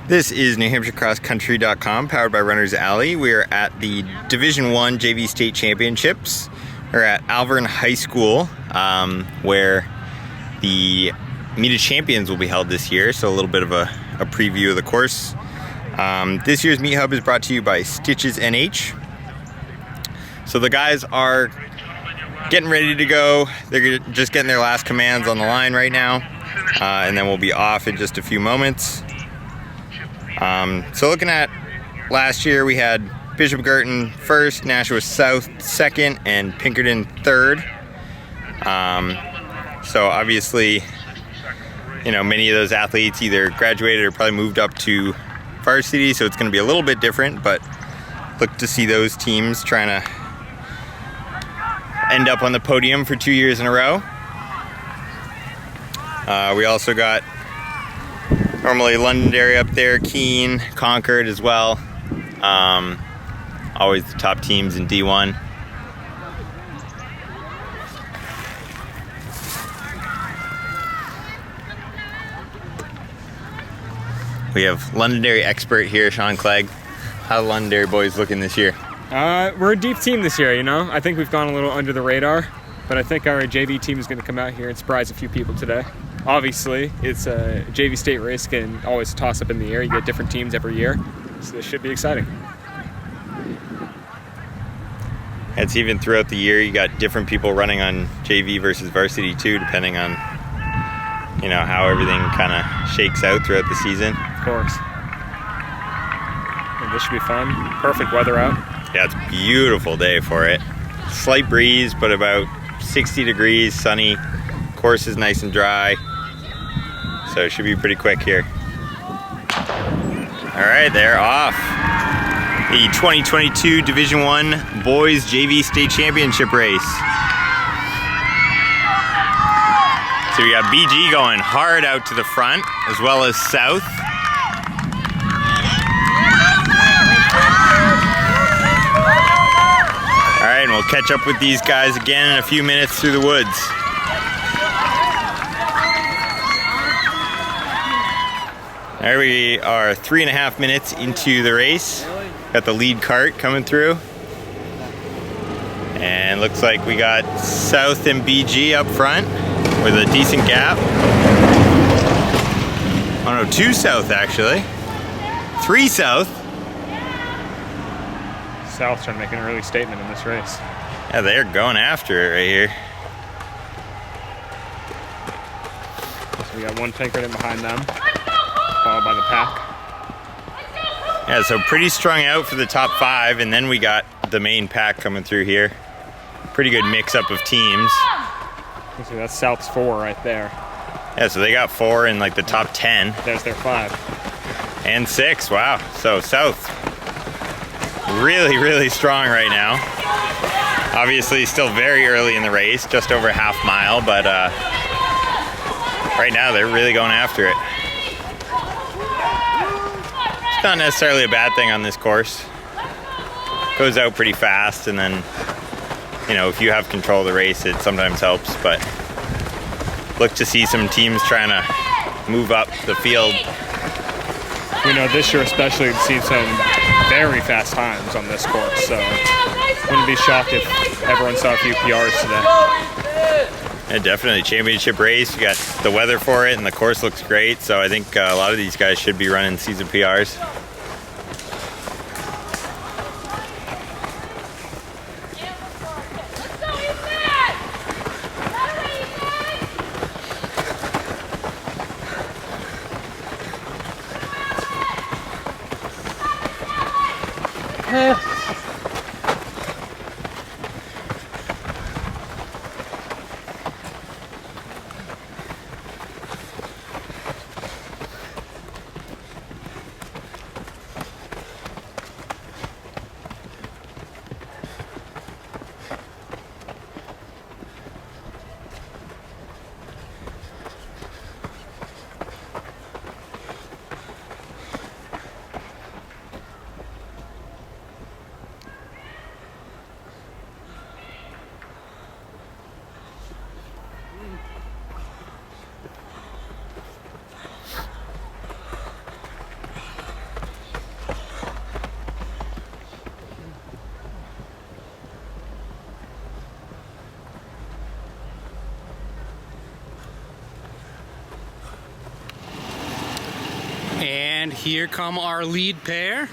This is NewHampshireCrossCountry.com, powered by Runner's Alley. We are at the Division I JV State Championships. We're at Alvirne High School, where the Meet of Champions will be held this year, so a little bit of a preview of the course. This year's Meet Hub is brought to you by Stitches NH. So the guys are getting ready to go. They're just getting their last commands on the line right now, and then we'll be off in just a few moments. So looking at last year, we had Bishop Guertin first, Nashua South second, and Pinkerton third. So obviously, you know, many of those athletes either graduated or probably moved up to varsity, so it's going to be a little bit different, but look to see those teams trying to end up on the podium for 2 years in a row. We also got normally Londonderry up there, Keene, Concord as well. Always the top teams in D1. We have Londonderry expert here, Sean Clegg. How the Londonderry boys looking this year? We're a deep team this year, you know. I think we've gone a little under the radar, but I think our JV team is going to come out here and surprise a few people today. Obviously, it's a JV state race, can always toss up in the air. You get different teams every year, so this should be exciting. It's even throughout the year, you got different people running on JV versus varsity too, depending on, you know, how everything kind of shakes out throughout the season. Of course. And this should be fun. Perfect weather out. Yeah, it's a beautiful day for it. Slight breeze, but about 60 degrees, sunny. Course is nice and dry, so it should be pretty quick here. All right, they're off. The 2022 Division I Boys JV State Championship race. So we got BG going hard out to the front, as well as South. All right, and we'll catch up with these guys again in a few minutes through the woods. There we are, 3.5 minutes into the race. Got the lead cart coming through. And looks like we got South and BG up front with a decent gap. Oh no, 2 South actually. 3 South. South's trying to make an early statement in this race. Yeah, they're going after it right here. So we got one Pinkerton behind them, followed by the pack. Yeah, so pretty strung out for the top 5, and then we got the main pack coming through here. Pretty good mix-up of teams. So that's South's 4 right there. Yeah, so they got 4 in like the top 10. There's their 5. And 6, wow. So South, really, really strong right now. Obviously still very early in the race, just over half mile, but right now they're really going after it. It's not necessarily a bad thing on this course. Goes out pretty fast, and then, you know, if you have control of the race, it sometimes helps, but look to see some teams trying to move up the field. We know this year especially we've seen some very fast times on this course, so wouldn't be shocked if everyone saw a few PRs today. Yeah, definitely championship race. You got the weather for it, and the course looks great, so I think a lot of these guys should be running season PRs. And here come our lead pair,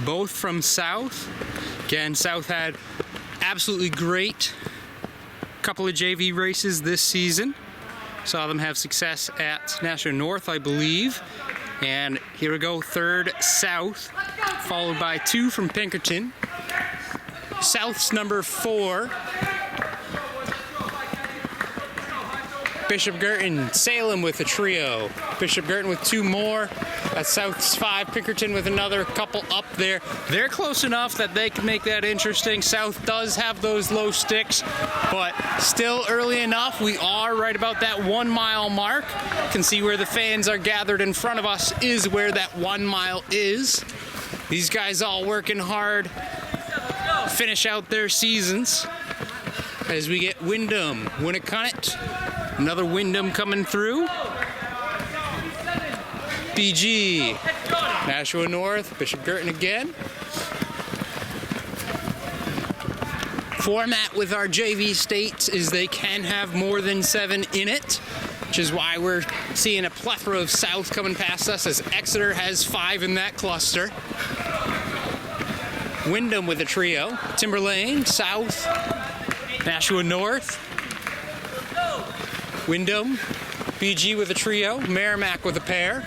both from South. Again, South had absolutely great couple of JV races this season. Saw them have success at National North, I believe. And here we go, third South, followed by 2 from Pinkerton. South's number 4. Bishop Girton, Salem with a trio. Bishop Girton with 2 more. That's South's 5. Pinkerton with another couple up there. They're close enough that they can make that interesting. South does have those low sticks, but still early enough. We are right about that 1 mile mark. You can see where the fans are gathered in front of us is where that 1 mile is. These guys all working hard, finish out their seasons. As we get Wyndham, Winnacunnet. Another Wyndham coming through. BG, Nashua North, Bishop Girton again. Format with our JV states is they can have more than 7 in it, which is why we're seeing a plethora of South coming past us, as Exeter has 5 in that cluster. Wyndham with a trio. Timberlane, South, Nashua North. Wyndham, BG with a trio, Merrimack with a pair.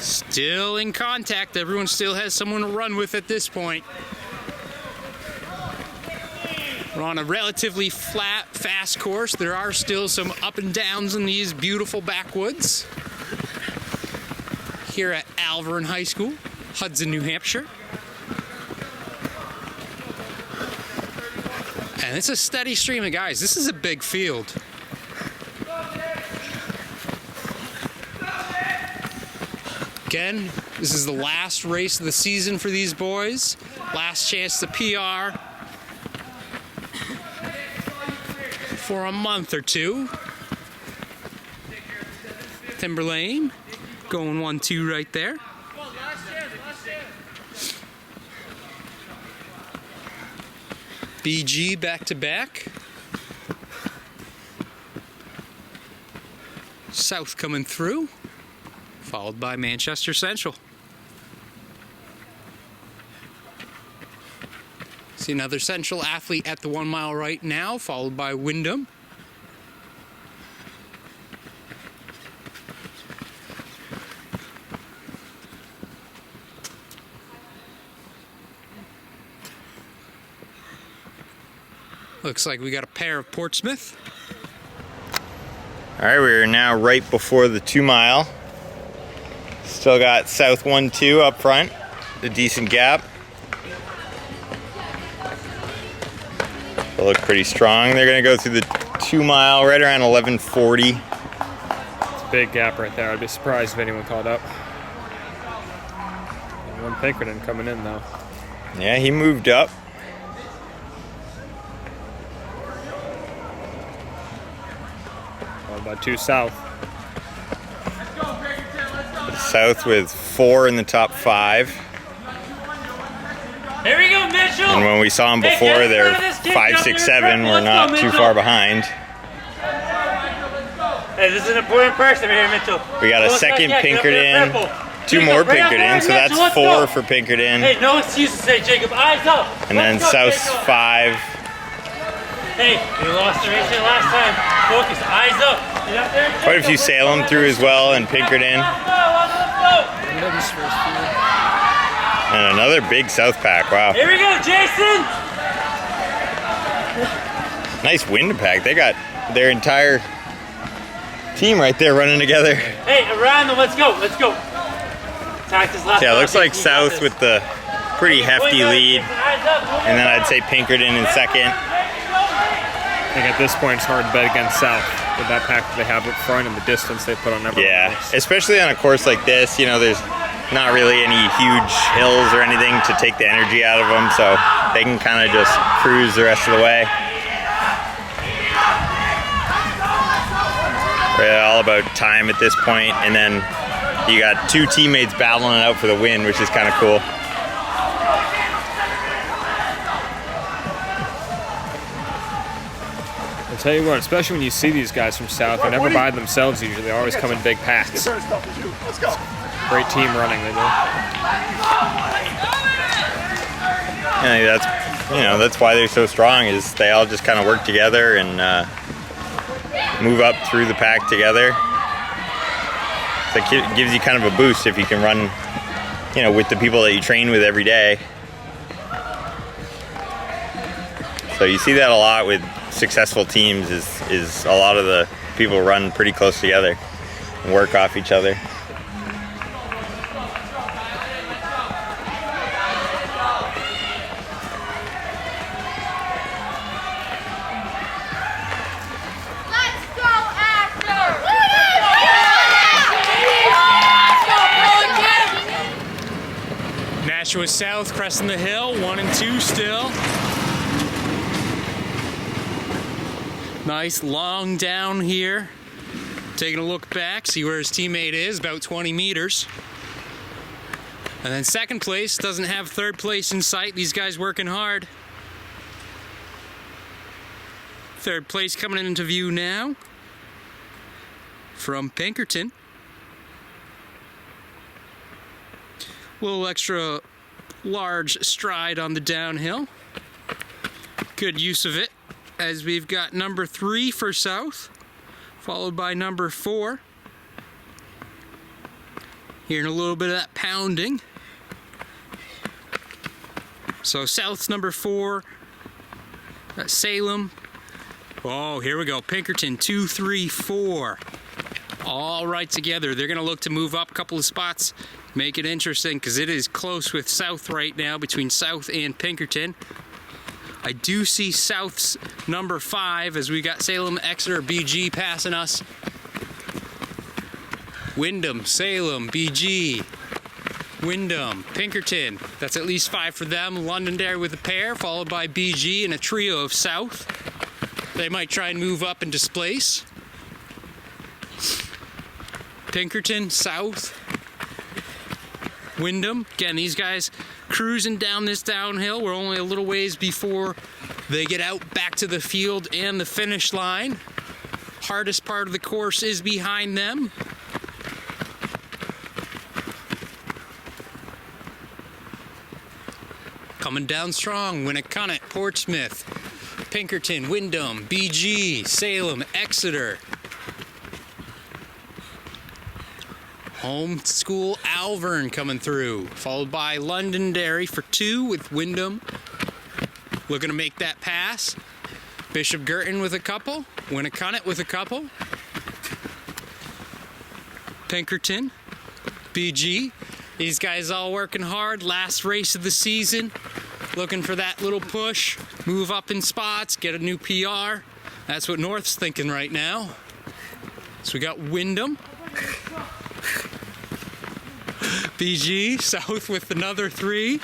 Still in contact, everyone still has someone to run with at this point. We're on a relatively flat, fast course. There are still some up and downs in these beautiful backwoods. Here at Alvirne High School, Hudson, New Hampshire. And it's a steady stream of guys. This is a big field. Again, this is the last race of the season for these boys. Last chance to PR for a month or 2. Timberlane going 1-2 right there. BG back to back. South coming through, followed by Manchester Central. See another Central athlete at the 1 mile right now, followed by Wyndham. Looks like we got a pair of Portsmouth. All right, we're now right before the 2 mile. Still got South 1-2 up front, a decent gap. They look pretty strong. They're gonna go through the 2 mile right around 11:40. It's a big gap right there. I'd be surprised if anyone caught up. And one Pinkerton coming in though. Yeah, he moved up. Followed by 2 South. South with 4 in the top 5. Here we go, Mitchell! And when we saw them before, they're 5, 6, 7. We're not too far behind. Hey, this is an important person here, Mitchell. We got a second Pinkerton, 2 more Pinkerton, so that's 4 for Pinkerton. Hey, no excuses today, Jacob. Eyes up. And then South's 5. Hey, you lost the race here last time. Focus, eyes up. Get up there. Quite a few Salem through as well, and Pinkerton. Let's go. And another big South pack, wow. Here we go, Jason. Nice wind pack. They got their entire team right there running together. Hey, around them. Let's go. Let's go. Attack this last Yeah, it looks round, like Jason. You got South this. with the pretty hefty lead. Eyes up. And then I'd say Pinkerton in second. I think at this point it's hard to bet against South with that pack that they have up front and the distance they put on everyone Yeah, else. especially on a course like this, you know, there's not really any huge hills or anything to take the energy out of them, so they can kind of just cruise the rest of the way. Really all about time at this point, and then you got 2 teammates battling it out for the win, which is kind of cool. Tell you what, especially when you see these guys from South, they're never by themselves usually. They always come in big packs. Great team running they do. Yeah, that's why they're so strong, is they all just kind of work together and move up through the pack together. So it gives you kind of a boost if you can run, with the people that you train with every day. So you see that a lot with successful teams, is a lot of the people run pretty close together and work off each other. Nashua South cresting the hill, 1 and 2 still. Nice long down here. Taking a look back, see where his teammate is, about 20 meters. And then second place, doesn't have third place in sight. These guys working hard. Third place coming into view now from Pinkerton. Little extra large stride on the downhill. Good use of it, as we've got number 3 for South, followed by number 4. Hearing a little bit of that pounding. So South's number 4, Salem. Oh, here we go. Pinkerton 2, 3, 4. All right together. They're going to look to move up a couple of spots, make it interesting, because it is close with South right now, between South and Pinkerton. I do see South's number 5, as we got Salem, Exeter, BG passing us. Wyndham, Salem, BG, Wyndham, Pinkerton. That's at least 5 for them. Londonderry with a pair, followed by BG and a trio of South. They might try and move up and displace. Pinkerton, South, Wyndham. Again, these guys cruising down this downhill. We're only a little ways before they get out back to the field and the finish line. Hardest part of the course is behind them. Coming down strong, Winnacunnet, Portsmouth, Pinkerton, Wyndham, BG, Salem, Exeter. Home school Alvern coming through, followed by Londonderry for 2 with Wyndham looking to make that pass. Bishop Girton with a couple, Winnacunnet with a couple. Pinkerton, BG. These guys all working hard. Last race of the season, looking for that little push, move up in spots, get a new PR. That's what North's thinking right now. So we got Wyndham. BG, South with another 3.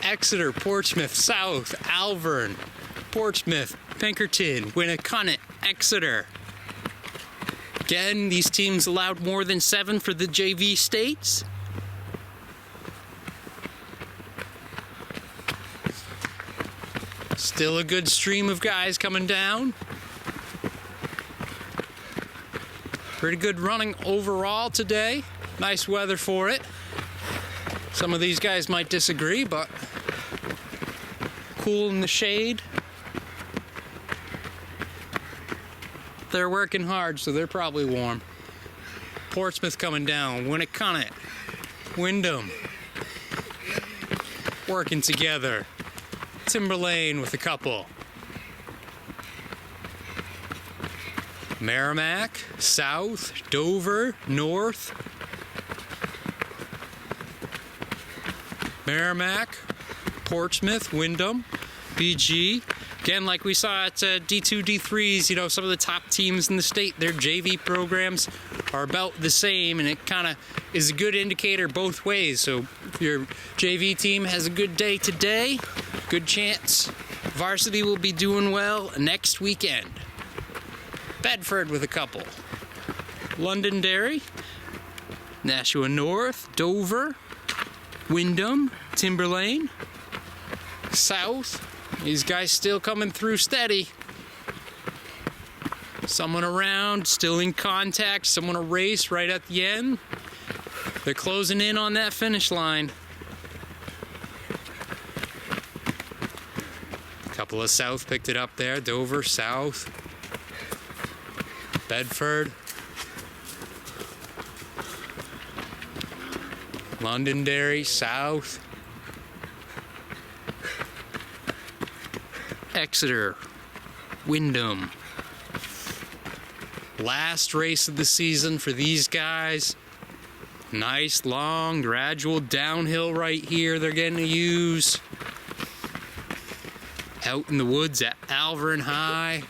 Exeter, Portsmouth, South, Alvern, Portsmouth, Pinkerton, Winnacunnet, Exeter. Again, these teams allowed more than 7 for the JV states. Still a good stream of guys coming down. Pretty good running overall today. Nice weather for it. Some of these guys might disagree, but cool in the shade. They're working hard, so they're probably warm. Portsmouth coming down. Winnacunnet, Wyndham working together. Timberlane with a couple. Merrimack, South, Dover, North. Merrimack, Portsmouth, Wyndham, BG. Again, like we saw at D2, D3s, some of the top teams in the state, their JV programs are about the same, and it kind of is a good indicator both ways. So if your JV team has a good day today, good chance varsity will be doing well next weekend. Bedford with a couple. Londonderry, Nashua North, Dover, Wyndham, Timberlane, South. These guys still coming through steady. Someone around, still in contact. Someone a race right at the end. They're closing in on that finish line. Couple of South picked it up there. Dover, South, Bedford, Londonderry, South, Exeter, Wyndham. Last race of the season for these guys. Nice, long, gradual downhill right here they're getting to use. Out in the woods at Alvern High.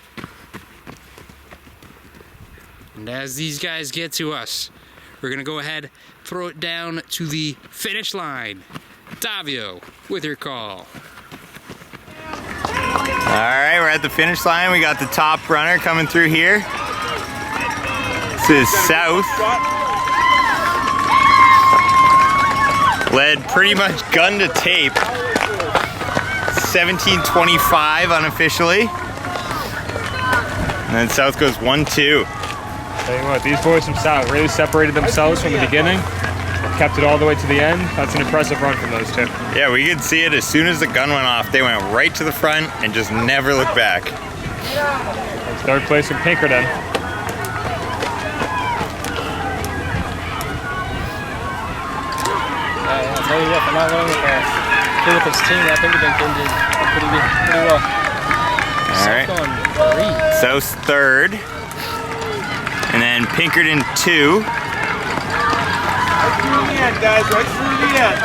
And as these guys get to us, we're gonna go ahead, throw it down to the finish line. Davio, with your call. All right, we're at the finish line. We got the top runner coming through here. This is South. Led pretty much gun to tape. 17:25 unofficially. And then South goes 1-2. Tell you what, these boys from South really separated themselves from the beginning. Kept it all the way to the end. That's an impressive run from those two. Yeah, we could see it as soon as the gun went off. They went right to the front and just never looked back. That's third place from Pinkerton. I'll tell you what, for not running with this team, I think Pinkerton did pretty well. All right. South's third. And then Pinkerton 2. Guys, right through the end.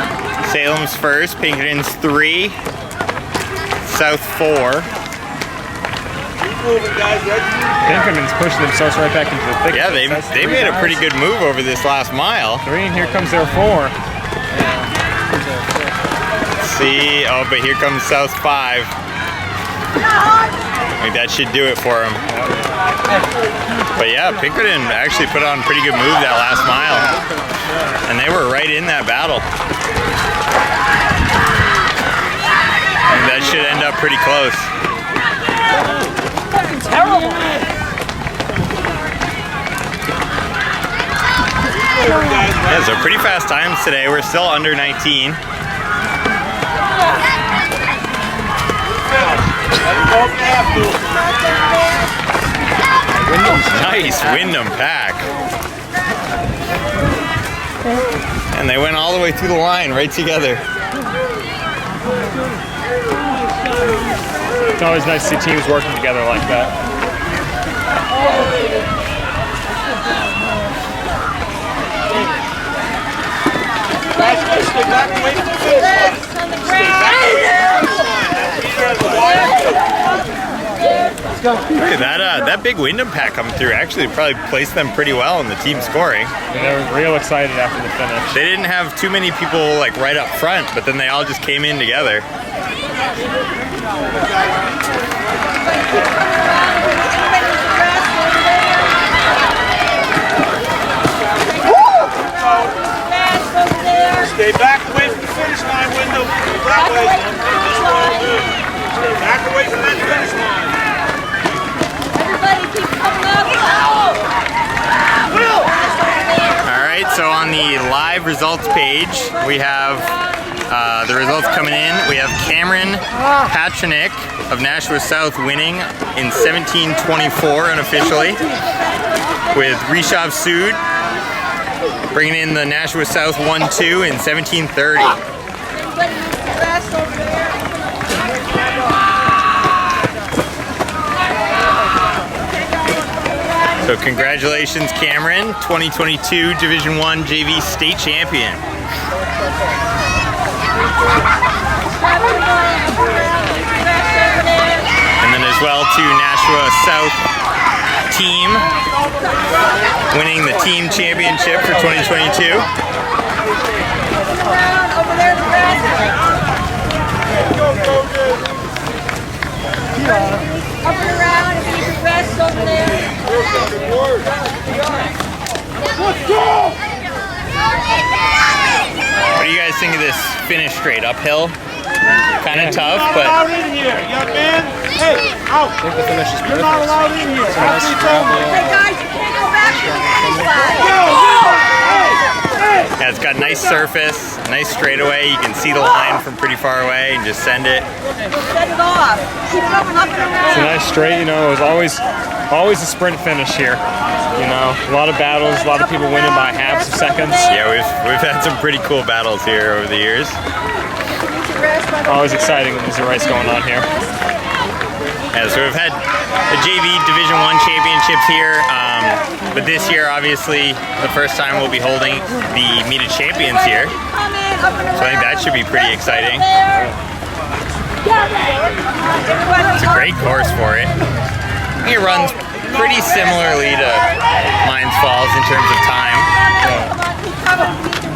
Salem's first, Pinkerton's 3. South 4. Keep moving, guys, right through the end. Pinkerton's pushing themselves right back into the thick. Yeah, they made a pretty good move over this last mile. 3, and here comes their 4. Let's see, oh, but here comes South 5. I think that should do it for them. But yeah, Pinkerton actually put on a pretty good move that last mile. And they were right in that battle. And that should end up pretty close. Terrible. Yeah, so pretty fast times today. We're still under 19. Nice Wyndham pack. And they went all the way through the line right together. It's always nice to see teams working together like that. Stay back away from the finish line. Stay back away Look at that big Wyndham pack coming through actually probably placed them pretty well in the team scoring. And they were real excited after the finish. They didn't have too many people like right up front, but then they all just came in together. Stay back away from the finish line, Wyndham. That way. Stay back away from that finish line. Everybody keep coming up. All right, so on the live results page, we have the results coming in. We have Cameron Patrick of Nashua South winning in 17:24 unofficially, with Rishav Sood bringing in the Nashua South 1-2 in 17:30. Everybody move the grass over there. So congratulations, Cameron, 2022 Division I JV state champion. And then as well to Nashua South team, winning the team championship for 2022. Over there, the grass. Up and around, if you need to rest over there. Let's go! What do you guys think of this finish straight? Uphill? Kind of tough, but Out in here, young man. Hey, out. I think the finish is You're perfect. not allowed in here. It's a nice travel. Hey guys, you can't go back to the finish line. yeah, it's got nice surface, nice straightaway. You can see the line from pretty far away and just send it. Set it off. Keep going up and around. It's a nice straight, you know, it was always a sprint finish here. You know, a lot of battles, a lot of people winning by halves of seconds. Yeah, we've had some pretty cool battles here over the years. Always exciting when there's a race going on here. Yeah, so we've had the JV Division I championships here, but this year, obviously, the first time we'll be holding the Meet of Champions here. So I think that should be pretty exciting. It's a great course for it. I think it runs pretty similarly to Mines Falls in terms of time.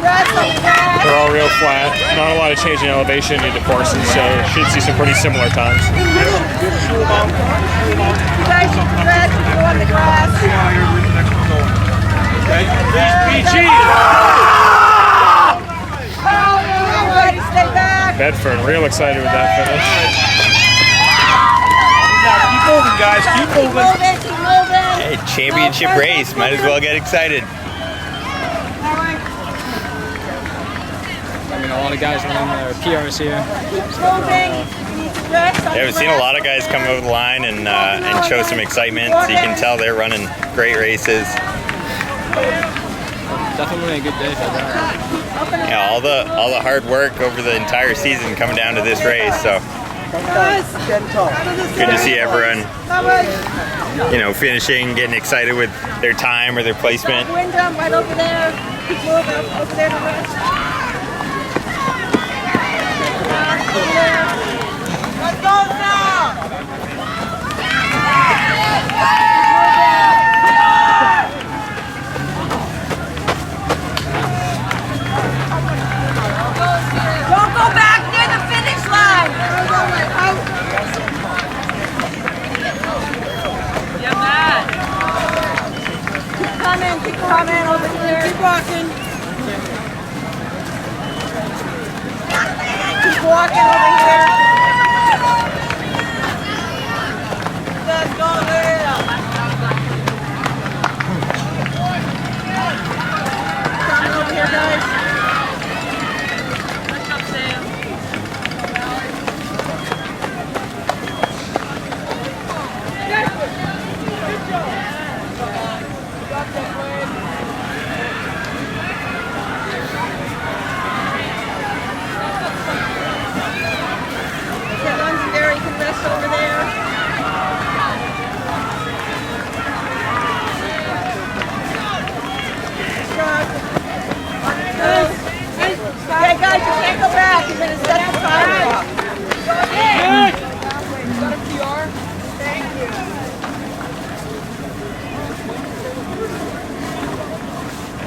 They're all real flat, not a lot of change in elevation into courses, so should see some pretty similar times. You guys should rest and go on the grass. Everybody stay back. Bedford, real excited with that finish. Keep moving, guys. Keep Keep moving. moving, keep moving. Hey, championship race, might as well get excited. I mean, a lot of guys running their PRs here. Keep moving. You need to rest on Yeah, the we've seen a grass. lot of guys come over the line and show some excitement, so you can tell they're running great races. Definitely a good day for that. Yeah, all the hard work over the entire season coming down to this race, so good to see everyone, you know, finishing, getting excited with their time or their placement. Wyndham, right over there. Keep moving over there to rest. Let's go now! Don't go back near the finish line! Yeah, man! Keep coming over here. Keep walking. Keep walking over here. Let's go there. Coming over here, guys. Get Londonderry, you can rest over there. Hey guys, you can't go back. You're gonna set the fire off. Got a PR? Thank you.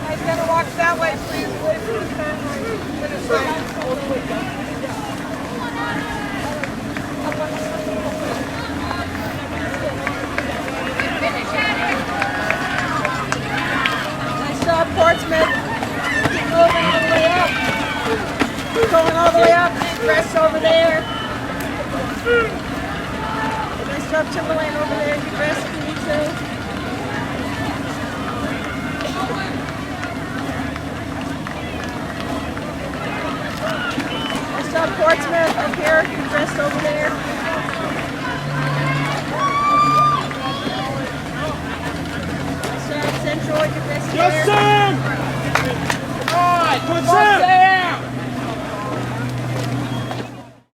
Guys, gotta walk that way, please. Wait for the finish line. Nice job, Portsmouth. Keep moving all the way up. Keep going all the way up. Rest over there. Nice job, Timberlane over there. You rest if you need to. Nice job, Portsmouth up here. You rest over there. Nice job, Central. You rest there. Yes, Sam! All right, good Sam!